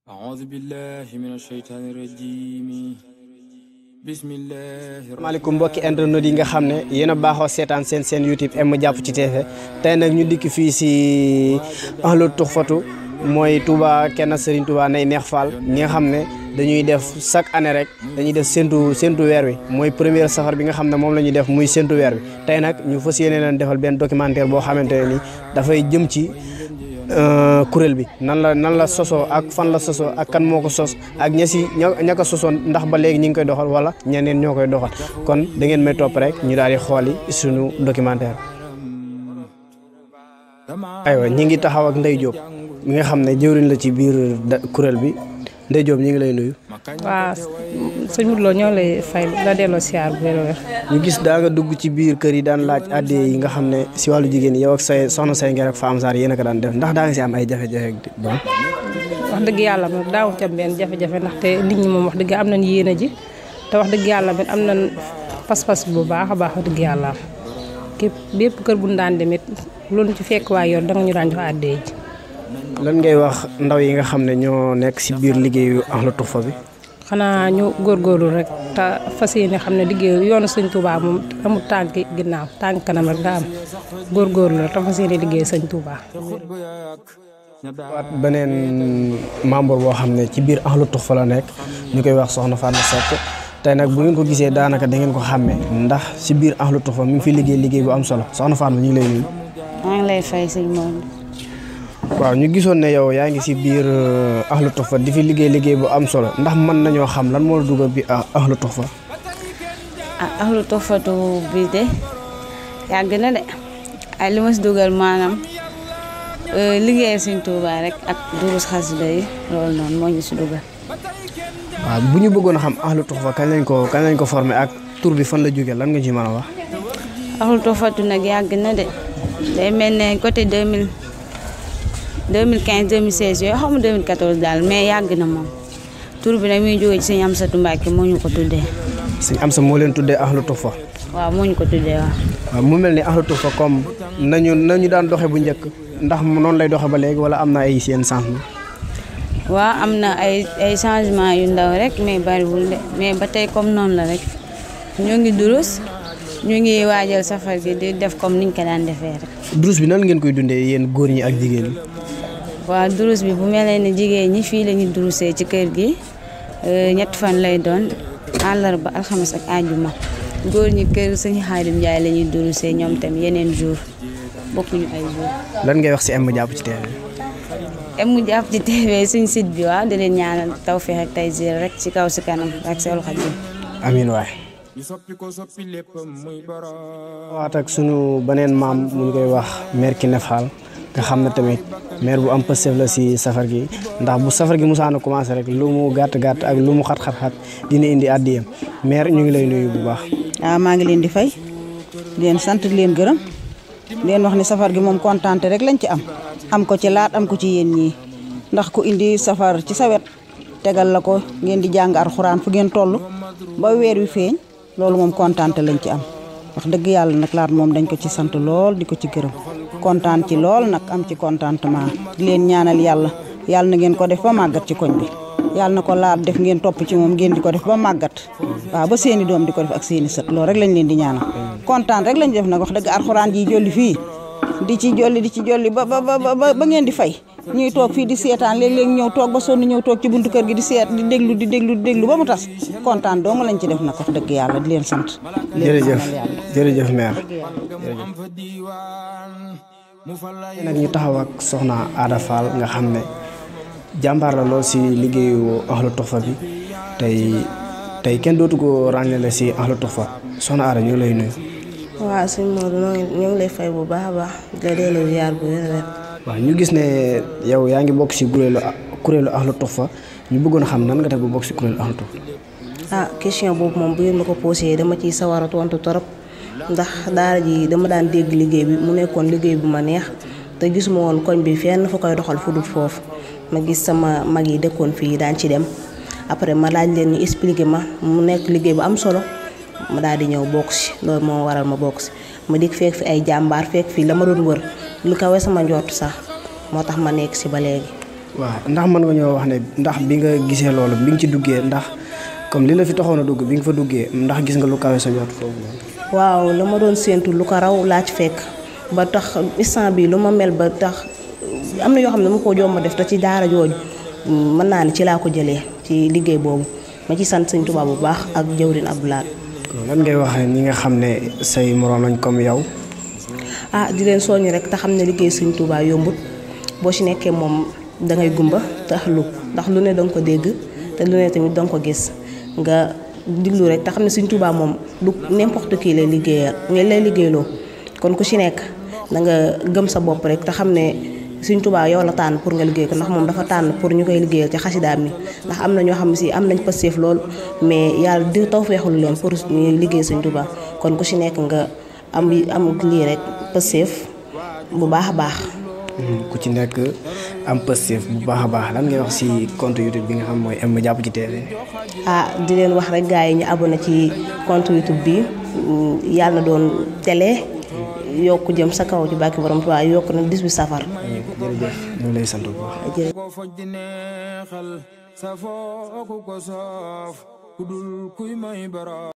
أعوذ بالله من الشيطان الرجيم بسم الله. maaleykum mbokki internet yi nga xam ne yéen a baaxoo seetaan seen YouTube M Jàpp Ci TV tey nag ñu dikk fii si Ahlu Tuhfatu mooy Touba kenn Serigne Touba Nay Neex Fall ñi nga xam ne dañuy def chaque année rek dañuy def séntu weer wi mooy première safar bi nga xam ne moom la ñuy def muy séntu weer wi tey nag ñu fas yéene leen defal benn documentaire boo xamante ne ni dafay jëm ci kuréel bi nan la sosoo ak fan la sosoo ak kan moo ko sos ak ña ko sosoon ndax ba léegi ñi ngi koy doxal wala ñeneen ñoo koy doxal kon da ngeen may topp rek ñu daal di xooli suñu documentaire. aywa ñi ngi taxaw ak Ndeye Diop mi nga xam ne jëwriñ la ci biir kuréel bi Ndeye Diop ñi ngi lay nuyu. waaw sëñ Modou Lo ñoo lay fay la delloo siyaar bu wér. ñu gis daa nga dugg ci biir kër yi daan laaj adde yi nga xam ne si wàllu jigéen yow ak say soxna say ngeen ak Fam Sarr yéen a ko daan def ndax daa nga si am ay jafe-jafe bon. wax dëgg yàlla moom daawu ca benn jafe-jafe ndaxte nit ñi moom wax dëgg am nañ yéene ji te wax dëgg yàlla am nañ pas-pas bu baax a baax wax dëgg yàlla képp bépp kër bu ñu daan demit loolu ci fekk waa yoon danga ñu daan jox adde ji. lan ngay wax ndaw yi nga xam ne ñoo nekk si biir liggéeyu Ahlu Tuhfa bi. xanaa ñu góorgóorlu rek te fas yéene xam ne liggéeyu yoonu sëñ Touba moom amul tànk ginnaaw tànk kanam rek nga am góorgóorlu rek te fas yéene liggéey sëñ Touba. waat beneen membre boo xam ne ci biir Ahlu Tuhfa la nekk ñu koy wax soxna Fatma Seck tey nag bu ngeen ko gisee daanaka da ngeen ko xàmmee ndax si biir Ahlu Tuhfa mi ngi fi liggéey bu am solo soxna Fatma ñu ngi lay nuyu. maa ngi lay fay sëñ Maodo. waaw ñu gisoon ne yow yaa ngi si biir Ahlu Tuhfa di fi liggéey bu am solo ndax mën nañoo xam lan moo la dugal bi Ahlu Tuhfa. Ahlu Tuhfatu bi de yàgg na de ay li ma si dugal maanaam liggéeyal sëñ Touba rek ak durus xasida yi loolu noonu moo ñu si dugal. waaw bu ñu bëggoon a xam Ahlu Tuhfa kañ lañ ko formé ak tur bi fan la jógee lan nga ci mën a wax. Ahlu Tuhfatu nag yàgg na de day mel ne côté 2015 2016 yooyu xaw ma 2014 daal mais yàgg na moom tur bi nag muy jógee ci sëñ Amsatu Mbàkke moo ñu ko tuddee. sëñ Amsa moo leen tuddee Ahlu Tuhfa. waaw moo ñu ko tuddee waaw. waaw mu mel ni Ahlu Tuhfa comme nañu daan doxe bu njëkk ndax noonu lay doxe ba léegi wala am na ay seen changement. waaw am na ay changement yu ndaw rek mais bariwul de mais ba tey comme noonu la rek ñoo ngi durus ñu ngi waajal safar gi di def comme niñ ko daan defee rek. durus bi nan ngeen koy dundee yéen góor ñi ak jigéen ñi. waaw durus bi bu mel ne jigéen ñi fii la ñuy durusee ci kër gi ñetti fan lay doon àllarba alxames ak àjjuma góor ñi kër sëñ Xaadim Njaay la ñuy durusee ñoom tam yeneen jour bokkuñu ay jour. lan ngay wax si M Jàpp Ci TV. M Jàpp Ci TV suñ site bi waaw di leen ñaanal tawfeex ak taysiir rek ci kaw si kanam ak Seexul Xadiim. amiin waay. waat ak sunu beneen maam mu ngi koy wax mère Kiné Fall nga xam ne tamit maire bu am pëstef la si safar gi ndax bu safar gi musaana commencé rek lu mu gàtt ak lu mu xat dina indi àddiyam maire ñu ngi lay nuyu bu baax. waaw maa ngi leen di fay di leen sant di leen gërëm di leen wax ne safar gi moom kontaan rek lañ ci am ko ci laat am ko ci yéen ñii ndax ku indi safar ci sa wet tegal la ko ngeen di jàng alxuraan fu ngeen toll ba weer wi feeñ loolu moom kontaan lañ ci am wax dëgg yàlla nag laat moom dañ ko ci sant lool di ko ci gërëm kontaan ci lool nag am ci contentement di leen ñaanal yàlla na ngeen ko def ba màggat ci koñ bi yàlla na ko laat def ngeen topp ci moom ngeen di ko def ba màggat waaw ba seeni doom di ko def ak seeni sët loolu rek lañ leen di ñaanal kontaan rek lañ def nag wax dëgg alxuraan ji jolli fii di ci jolli ba ngeen di fay ñuy toog fii di seetaan léeg-léeg ñëw toog ba sonn ñëw toog ci buntu kër gi di seet di déglu ba mu tas kontaan dong lañ ci def nag wax dëgg yàlla di leen sant. jërëjëf maire nag ñu taxaw ak soxna Ada Fall nga xam ne jàmbaar la lool si liggéeyu Ahlu Tuhfa bi tey kenn dootu ko ràññale si Ahlu Tuhfa soxna Ada ñu ngi lay nuyu. waaw sëñ Modou ñoo ngi lay fay bu baax a baax di delloo ziar bu wér. waaw ñu gis ne yow yaa ngi bokk si kuréelu Ahlu Tuhfa ñu bëggoon xam nan nga def ba bokk si kuréelu Ahlu Tuhfa. Question boobu moom bu ngeen ma ko posé dama ciy sawar a tontu torop ndax daara ji dama daan dégg liggéey bi mu nekkoon liggéey bu ma neex te gisuma woon koñ bi fenn fa koy doxal fu dul foofu ma gis sama mag yi dëkkoon fii daan ci dem après ma laaj leen ñu expliqué ma mu nekk liggéey bu am solo ma daal di ñëw bokk si loolu moo waral ma bokk si ma dikk fekk fi ay jàmbaar fekk fii la ma doon wër lu kawe sama njort sax moo tax ma nekk si ba léegi. waaw ndax mën nga ñoo wax ne ndax bi nga gisee loolu bi nga ci duggee ndax comme li la fi taxoon a dugg bi nga fa duggee ndax gis nga lu kawe sa njort foofu noonu. waaw la ma doon séentu lu ko raw laa ci fekk ba tax instant bi lu ma mel ba tax am na yoo xam ne dama koo jomma def te ci daara jooju mën naa ne ci laa ko jëlee ci liggéey boobu ma ci sant Sëñ Tuubaa bu baax ak jawrin Abdoulaat. lan ngay wax ñi nga xam ne say moroom lañ comme yow. di leen soññ rek te xam ne liggéey Sëñ Tuubaa yombut boo ci nekkee moom dangay gumba tax ndax lu ne danga ko dégg te lu ne tamit danga ko gis nga diglu rek te xam ne Sëñ Tuubaa moom du n'importe qui lay liggéeyloo kon ku ci nekk da nga gëm sa bopp rek te xam ne Sëñ Tuubaa yow la tànn pour nga liggéey ko ndax moom dafa tànn pour ñu koy liggéeyal ci xasidaam ni ndax am na ñoo xam ne si am nañ pësteef lool mais yàlla di tawfeexul leen pour ñuy liggéey Sëñ Tuubaa kon ku ci nekk nga am lii rek pësteef bu baax a baax. ku ci nekk am pësteef bu baax a baax lan ngay wax ci compte YouTube bi nga xam mooy M Diapp Ci TV. di leen wax rek gars yi ñu abonné ci compte YouTube bi yàlla na doon télé yokku jëm sa kaw ci bàkki borom Tuubaa yokku na 18 safar. jërëjëf ñu lay sant bu baax. ko foj di neexal sa foo ku ko soof ku dul kuy may bara